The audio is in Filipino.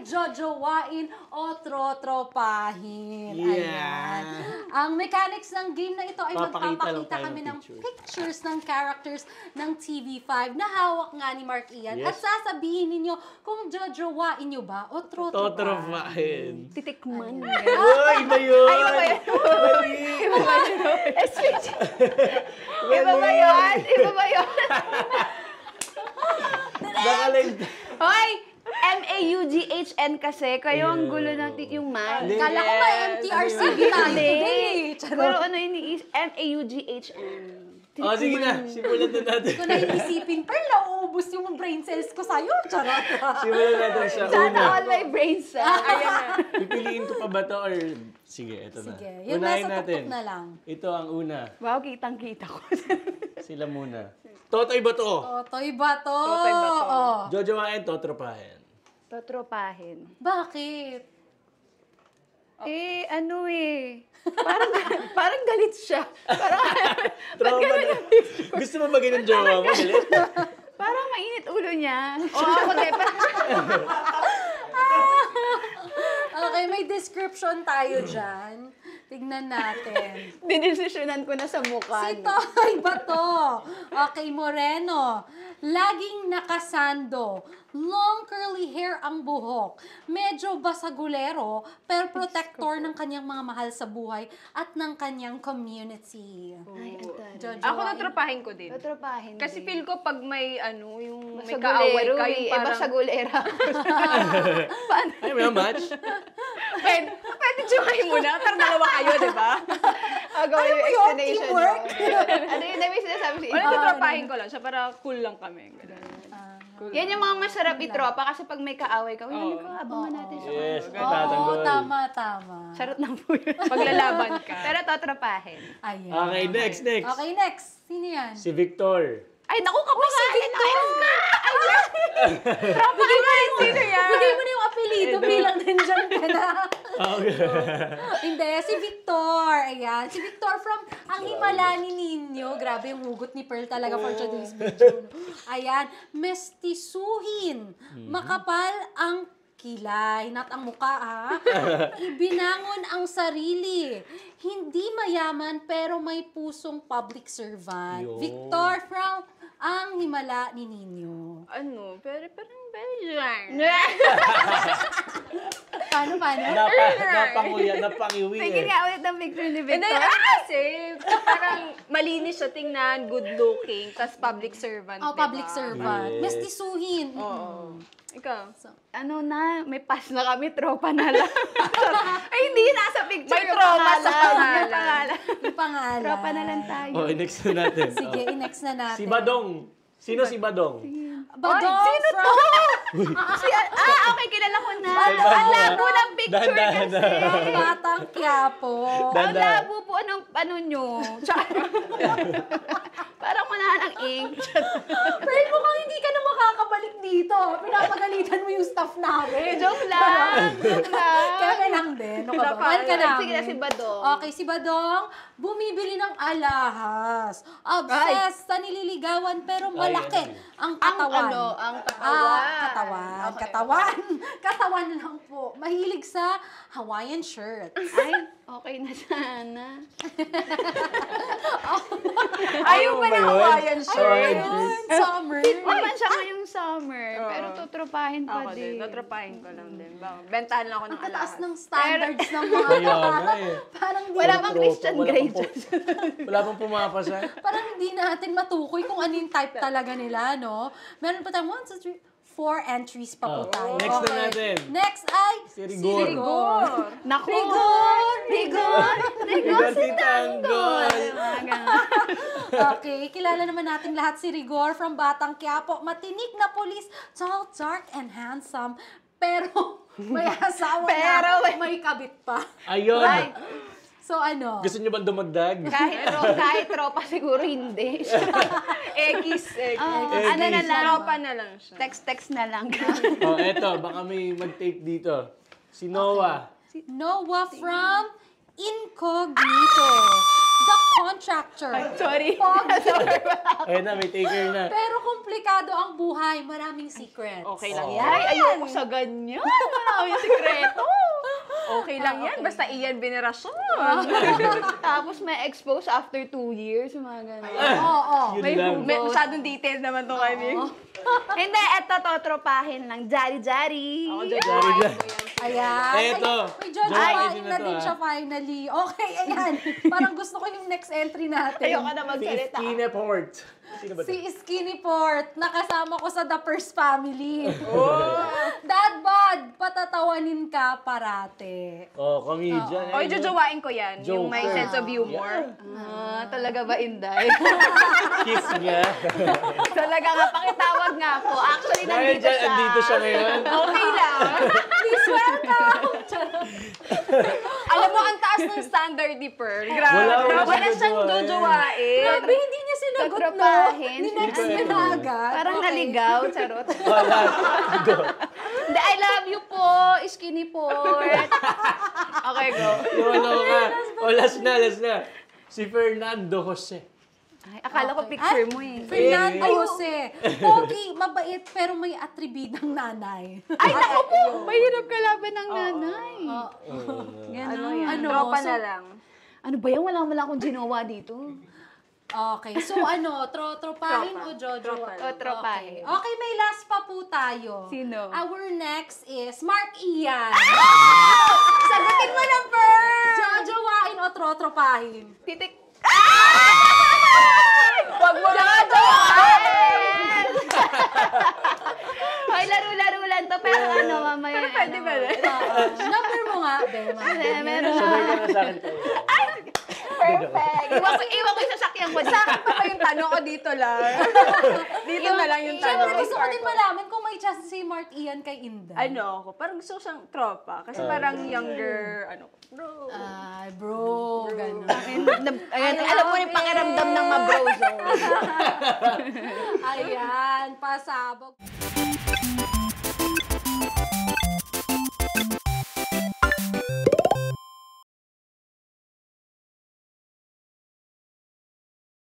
jojowain o trotropahin. Ayan. Ang mechanics ng game na ito ay magpapakita kami ng pictures ng characters ng TV5 na hawak nga ni Mark Ian. At sasabihin ninyo kung jojowain nyo ba o trotropahin. Titikman. Uy, iba yun! Iba ba yun? Iba ba yun? Iba ba yun? Iba ba yun? Hoy! MAUGHN kasi. Kayo ang gulo ng yung man. Kala ko ba MTRCB tayo today? Pero ano yun? MAUGHN. O, sige na. Simulan na natin. Kung naisipin, pero nauubos yung brain cells ko sa'yo. Charot. Simulan natin sa una. Sana all my brains. Ayan na. Pipiliin ko pa ba ito or... Sige, ito na. Sige, yung nasa tuktok na lang. Ito ang una. Wow, kitang-kita ko. Sila muna. Totoy ba to? Totoy ba to? Totoy ba to? Jojowain, totropahin. Totropahin. Bakit? Ano parang galit siya. Parang, Trauma na. Gusto mo ba ganun jowa mo? Galit? parang mainit ulo niya. O ako din. Okay, may description tayo dyan. Tignan natin. Didesisyonan ko na sa mukha. Si Totoy ba to? Okay, Moreno. Laging nakasando. Long curly hair ang buhok. Medyo basagulero, pero protector ng kanyang mga mahal sa buhay at ng kanyang community. Ay, Jojo, Ako natropahin ko din. Totropahin Kasi din. feel ko pag may yung may Basagulero kaaway kayo parang... basagulera. Ay, may match? Pwede join mo na, pero dalawa kayo, di ba? Ako yung explanation mo. Ano yun? May sinasabi si Wala, natropahin ko lang siya para cool lang kami. Yan yung mga masarap itropa kasi pag may kaaway ka, uy, abangan natin sa Yes, kanila. kaya Oo, tatanggol. tama. Charot lang po yun. Paglalaban ka. Pero totropahin. Ayan. Okay, next. Okay, next. Sino yan? Si Victor. Ay, naku, kapakain na kayo. Bigay mo na yung apelido bilang nandyan ka na. Okay. Hindi, si Victor. Ayan. Si Victor from Ang Himala ni Ninyo. Grabe yung hugot ni Pearl talaga for today's video. Ayan. Mestisuhin. Makapal ang kilay, not ang muka ha. Ibinangon ang sarili. Hindi mayaman pero may pusong public servant. Yo. Victor from Ang Himala ni Ninyo. Ano, pero parang Belgian. Paano? Napangiwi Tingin eh. nga ulit ng picture ni Hindi, Victor. kasi parang malinis siya tingnan, good looking, tas public servant, Oh, diba? public servant. Yes. Mestisuhin. Oo. Ikaw? Ano na, may pass na kami, tropa na lang. Ay, hindi, nasa picture May yung trauma sa pangalan. pangalan. Yung pangalan. Tropa na lang tayo. Okay, next na natin. Sige, i-next na natin. Si Badong. Sino si Badong? Badong Sino from... to? Okay, kilala ko na. Iba Ang mo, labo ng picture Dahan-dahan kasi. Batang Quiapo. Ang labo po ano nyo. Parang manahan ang ink. Pero mukhang hindi ka na makakabalik dito. Pinapagalitan mo yung staff namin. Joke lang. Kaya lang din. Ano ka ba? Mahal ka namin. Sige na si Badong. Okay, si Badong, bumibili ng alahas. Obsessed sa nililigawan pero malaki ang katawan. Ang katawan. Katawan lang po. Mahilig sa Hawaiian shirt. Ay, okay na sana. Ayaw pa ng Hawaiian shirt. Summer. Fit naman siya ngayong summer. Pero tutropahin pa Ako din, din. natropahin ko lang din. Bentahan lang ako ng Ang tataas alahas. ng standards ng mga Kaya nga eh. parang di Wala bang Christian Wala grade? Wala pang pumapasa. parang hindi natin matukoy kung ano yung type talaga nila, no? Meron pa tayong 1, 2, 3, 4 entries pa po tayo. Next na natin. Next ay Si Rigor. Naku! Rigor Si Tanggol. Okay, kilala naman natin lahat si Rigor from Batang Quiapo. Matinik na police, tall, dark, and handsome. Pero may asawa Pero na, may kabit pa. Ayun. So ano? Gusto niyo bang dumagdag? Kahit tropa siguro hindi. X. Ano na lang? Tropa na lang siya. Text na lang. Oh, eto, baka may mag-take dito. Si Noah. Noah from Incognito. The contractor. Sorry. Pogi. Ayun na, may taker na. Pero komplikado ang buhay. Maraming secrets. Okay lang Oo. yan. Ay, ayoko sa ganyan. Maraming sikreto. Okay lang yan. Basta iyan venerasyon. Tapos may expose after 2 years, mga ganun. Oo. Yun May lang. hugot. May masyadong details naman to kami. Hindi, eto totropahin lang. Jari-jari. Ako, Sorry na. Ayan. Eto. May Jojowain jojowain na na to, din ah. siya finally. Okay, ayan. Parang gusto ko yung next entry natin. Ayoko na magsalita. 15 Port. Sino ba ito? Si Skinny Port, nakasama ko sa The First Family. Dad bod, patatawanin ka parate. Oh, comedian. Okay, jojowain ko yan. Yung may Joker. sense of humor. Talaga ba, Inday? Kiss niya. Talaga nga, pakitawag nga po. Actually, Dahil nandito dyan, siya. andito siya ngayon. Okay lang. Please welcome! Alam mo, ang taas ng standard ni Pearl. Grabe. Wala Wala siyang siyang jojowain. jojowain. Grabe, hindi niya sinagot, no? Tatropahin. Ninext niya na agad. Parang Okay. naligaw, charot. Wala. Go. Hindi, I love you po, Skinny Port. Okay, go. Ano ka? O, last na. Si Fernando Jose. Ay, akala ko picture mo eh. Fernando Jose. Pogi, mabait, pero may atribidang nanay. Ay, naku po! Mahirap kalaban ng nanay. Ganon. Ano yan? Ano? Tropa So- na lang. Ano ba yan? Wala akong ginawa dito. Okay, so tropahin o jojo? Tropahin. Okay, may last pa po tayo. Sino? Our next is Mark Ian. Sagutin mo lang, Pearl! Jojowain o tropahin? Titik. Huwag mo na Hoy, laro-laro lang to. Pero ano, mamaya. Pero pwede ba rin? Number mo nga, Bema. Meron Sabay ka na sa akin. Perfect. Iwan ko yung sasakyan ko. Sa akin pa yung tanong ko dito lang. Dito na lang yung Siyempre, tanong. gusto ko din malaman kung may chance si Mark Ian kay Inday. Ano ako? Parang gusto ko siyang tropa. Kasi parang younger, bro. Ay, bro, gano'n. Ayan, alam mo yung pakiramdam ng mabro zone. Ayan, pasabog.